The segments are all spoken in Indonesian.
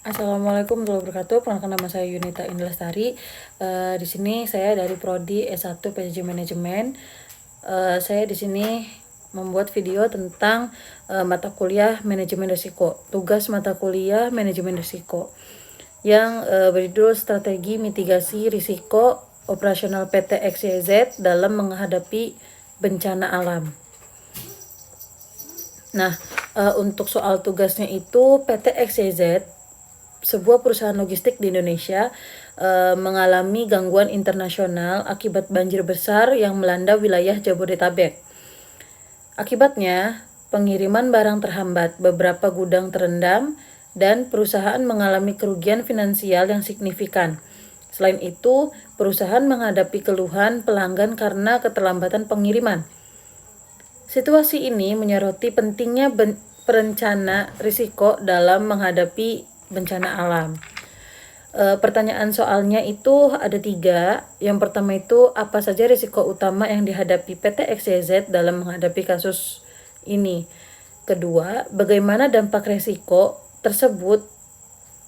Assalamualaikum warahmatullahi wabarakatuh. Perkenalkan nama saya Yunita Indlestari. Di sini saya dari Prodi S1 PJJ Manajemen. Saya di sini membuat video tentang mata kuliah manajemen risiko. Tugas mata kuliah manajemen risiko yang berjudul Strategi Mitigasi Risiko Operasional PT XYZ dalam menghadapi bencana alam. Nah, untuk soal tugasnya itu PT XYZ, sebuah perusahaan logistik di Indonesia, mengalami gangguan internasional akibat banjir besar yang melanda wilayah Jabodetabek. Akibatnya, pengiriman barang terhambat, beberapa gudang terendam, dan perusahaan mengalami kerugian finansial yang signifikan. Selain itu, perusahaan menghadapi keluhan pelanggan karena keterlambatan pengiriman. Situasi ini menyoroti pentingnya perencana risiko dalam menghadapi bencana alam. Pertanyaan soalnya itu ada 3. Yang pertama itu, apa saja risiko utama yang dihadapi PT XYZ dalam menghadapi kasus ini? Kedua, bagaimana dampak risiko tersebut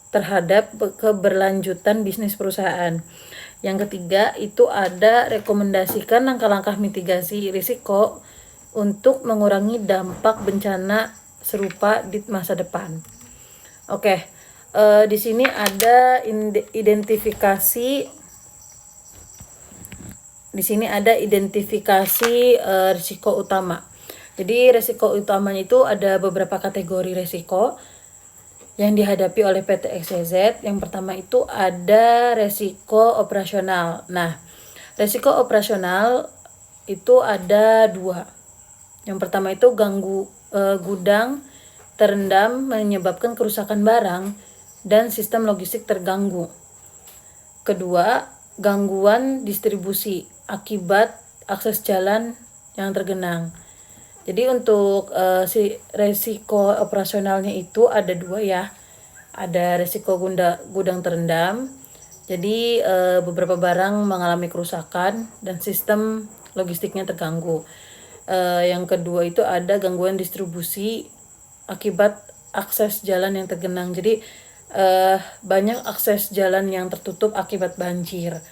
terhadap keberlanjutan bisnis perusahaan? Yang ketiga itu ada rekomendasikan langkah-langkah mitigasi risiko untuk mengurangi dampak bencana serupa di masa depan. Oke. Di sini ada identifikasi. Di sini ada identifikasi risiko utama. Jadi risiko utamanya itu ada beberapa kategori risiko yang dihadapi oleh PT XYZ. Yang pertama itu ada risiko operasional. Nah, risiko operasional itu ada 2. Yang pertama itu gudang terendam menyebabkan kerusakan barang dan sistem logistik terganggu. Kedua, gangguan distribusi akibat akses jalan yang tergenang. Jadi untuk si resiko operasionalnya itu ada 2 ya. Ada resiko gudang terendam. Jadi beberapa barang mengalami kerusakan dan sistem logistiknya terganggu. Yang kedua itu ada gangguan distribusi akibat akses jalan yang tergenang. Jadi banyak akses jalan yang tertutup akibat banjir.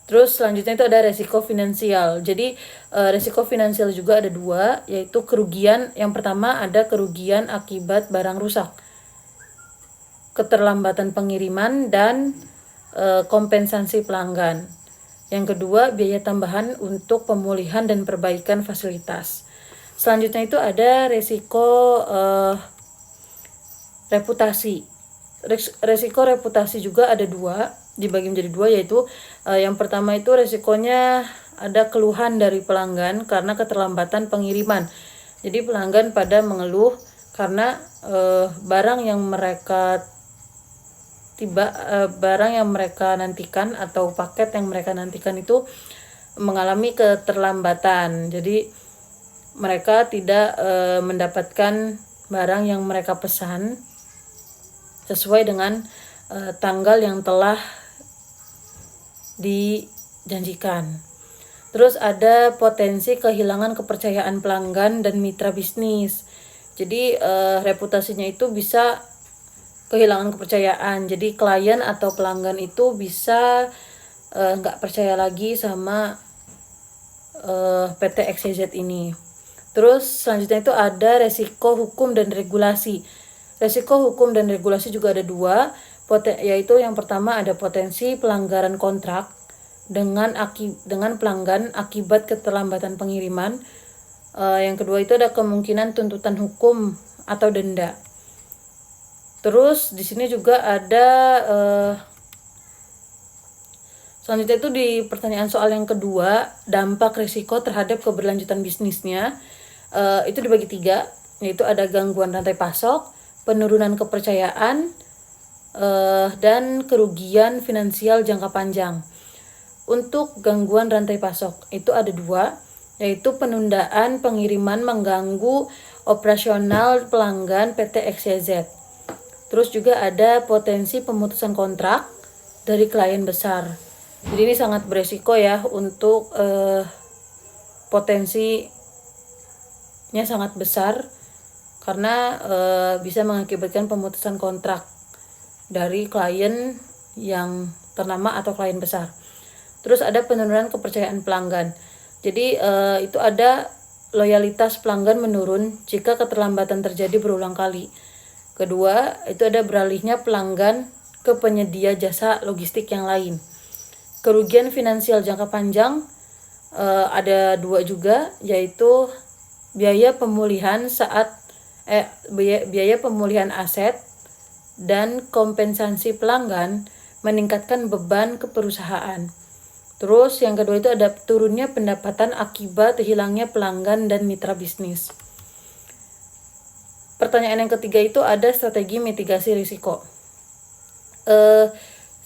Terus selanjutnya itu ada resiko finansial. Jadi resiko finansial juga ada 2, yaitu kerugian. Yang pertama ada kerugian akibat barang rusak, keterlambatan pengiriman, dan kompensasi pelanggan. Yang kedua, biaya tambahan untuk pemulihan dan perbaikan fasilitas. Selanjutnya itu ada resiko reputasi. Resiko reputasi juga ada 2, dibagi menjadi 2, yaitu yang pertama itu resikonya ada keluhan dari pelanggan karena keterlambatan pengiriman. Jadi pelanggan pada mengeluh karena barang yang mereka nantikan atau paket yang mereka nantikan itu mengalami keterlambatan. Jadi mereka tidak mendapatkan barang yang mereka pesan sesuai dengan tanggal yang telah dijanjikan. Terus ada potensi kehilangan kepercayaan pelanggan dan mitra bisnis. Jadi reputasinya itu bisa kehilangan kepercayaan. Jadi klien atau pelanggan itu bisa nggak percaya lagi sama PT XYZ ini. Terus selanjutnya itu ada resiko hukum dan regulasi. Resiko hukum dan regulasi juga ada 2, yaitu yang pertama ada potensi pelanggaran kontrak dengan pelanggan akibat keterlambatan pengiriman. Yang kedua itu ada kemungkinan tuntutan hukum atau denda. Terus di sini juga ada selanjutnya itu di pertanyaan soal yang kedua, dampak risiko terhadap keberlanjutan bisnisnya. Itu dibagi 3, yaitu ada gangguan rantai pasok, penurunan kepercayaan, dan kerugian finansial jangka panjang. Untuk gangguan rantai pasok itu ada 2, yaitu penundaan pengiriman mengganggu operasional pelanggan PT XYZ. Terus juga ada potensi pemutusan kontrak dari klien besar. Jadi ini sangat beresiko ya, untuk potensinya sangat besar karena bisa mengakibatkan pemutusan kontrak dari klien yang ternama atau klien besar. Terus ada penurunan kepercayaan pelanggan. Jadi itu ada loyalitas pelanggan menurun jika keterlambatan terjadi berulang kali. Kedua, itu ada beralihnya pelanggan ke penyedia jasa logistik yang lain. Kerugian finansial jangka panjang ada 2 juga, yaitu biaya pemulihan aset dan kompensasi pelanggan meningkatkan beban ke perusahaan. Terus yang kedua itu ada turunnya pendapatan akibat hilangnya pelanggan dan mitra bisnis. Pertanyaan yang ketiga itu ada strategi mitigasi risiko.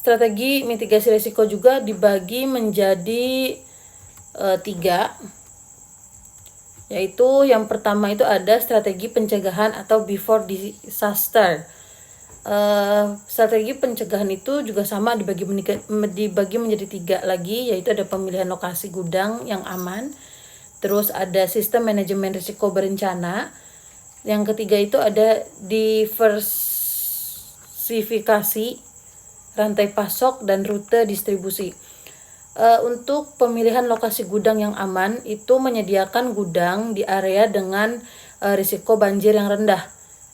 Strategi mitigasi risiko juga dibagi menjadi 3, yaitu yang pertama itu ada strategi pencegahan atau before disaster. Strategi pencegahan itu juga sama dibagi menjadi 3 lagi, yaitu ada pemilihan lokasi gudang yang aman, terus ada sistem manajemen risiko berencana, yang ketiga itu ada diversifikasi rantai pasok dan rute distribusi. Untuk pemilihan lokasi gudang yang aman itu menyediakan gudang di area dengan risiko banjir yang rendah,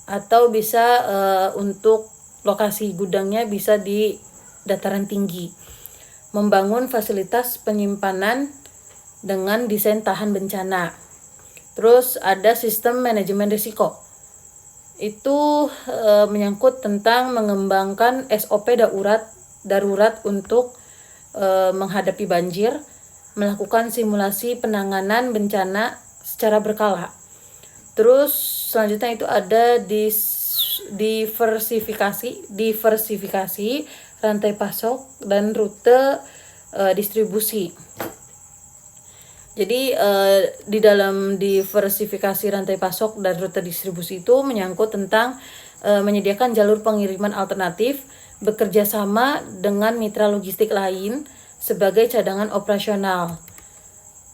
atau bisa untuk lokasi gudangnya bisa di dataran tinggi. Membangun fasilitas penyimpanan dengan desain tahan bencana. Terus ada sistem manajemen risiko. Itu menyangkut tentang mengembangkan SOP darurat untuk menghadapi banjir, melakukan simulasi penanganan bencana secara berkala. Terus selanjutnya itu ada diversifikasi rantai pasok dan rute distribusi. Jadi di dalam diversifikasi rantai pasok dan rute distribusi itu menyangkut tentang menyediakan jalur pengiriman alternatif, bekerja sama dengan mitra logistik lain sebagai cadangan operasional.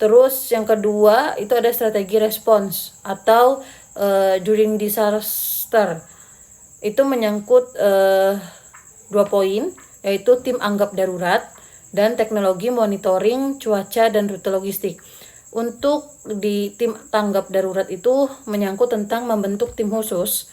Terus yang kedua itu ada strategi respons atau during disaster. Itu menyangkut 2 poin, yaitu tim anggap darurat dan teknologi monitoring cuaca dan rute logistik. Untuk di tim tanggap darurat itu menyangkut tentang membentuk tim khusus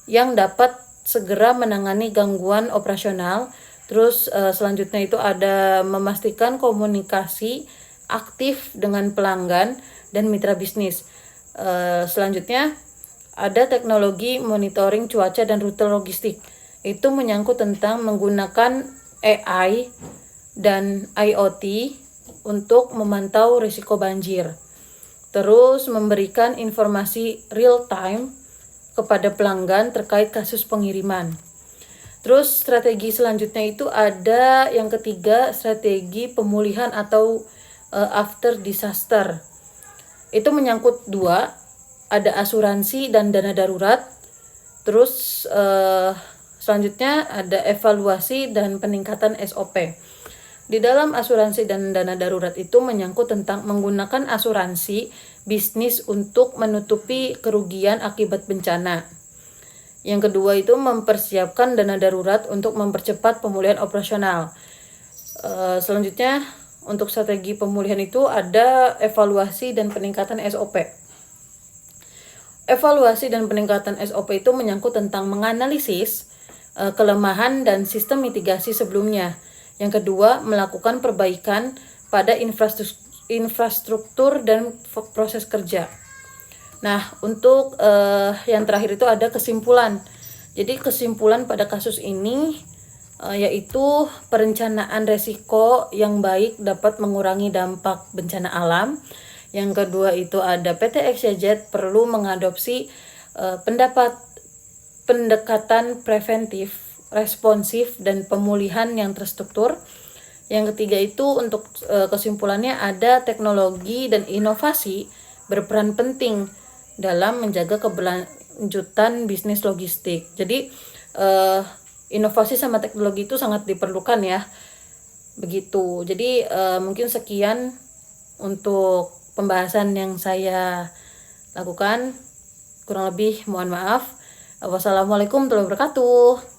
yang dapat segera menangani gangguan operasional. Terus selanjutnya itu ada memastikan komunikasi aktif dengan pelanggan dan mitra bisnis. Selanjutnya ada teknologi monitoring cuaca dan rute logistik. Itu menyangkut tentang menggunakan AI dan IoT untuk memantau risiko banjir. Terus memberikan informasi real time kepada pelanggan terkait kasus pengiriman. Terus strategi selanjutnya itu ada yang ketiga, strategi pemulihan atau after disaster. Itu menyangkut 2, ada asuransi dan dana darurat. Terus selanjutnya ada evaluasi dan peningkatan SOP. Di dalam asuransi dan dana darurat itu menyangkut tentang menggunakan asuransi bisnis untuk menutupi kerugian akibat bencana. Yang kedua itu mempersiapkan dana darurat untuk mempercepat pemulihan operasional. Selanjutnya untuk strategi pemulihan itu ada evaluasi dan peningkatan SOP. Evaluasi dan peningkatan SOP itu menyangkut tentang menganalisis kelemahan dan sistem mitigasi sebelumnya. Yang kedua, melakukan perbaikan pada infrastruktur dan proses kerja. Nah, untuk yang terakhir itu ada kesimpulan. Jadi kesimpulan pada kasus ini yaitu perencanaan resiko yang baik dapat mengurangi dampak bencana alam. Yang kedua itu ada PT XYZ perlu mengadopsi pendapat pendekatan preventif, responsif, dan pemulihan yang terstruktur. Yang ketiga itu untuk kesimpulannya ada teknologi dan inovasi berperan penting dalam menjaga keberlanjutan bisnis logistik. Jadi inovasi sama teknologi itu sangat diperlukan ya. Begitu. Jadi mungkin sekian untuk pembahasan yang saya lakukan. Kurang lebih mohon maaf. Wassalamualaikum warahmatullahi wabarakatuh.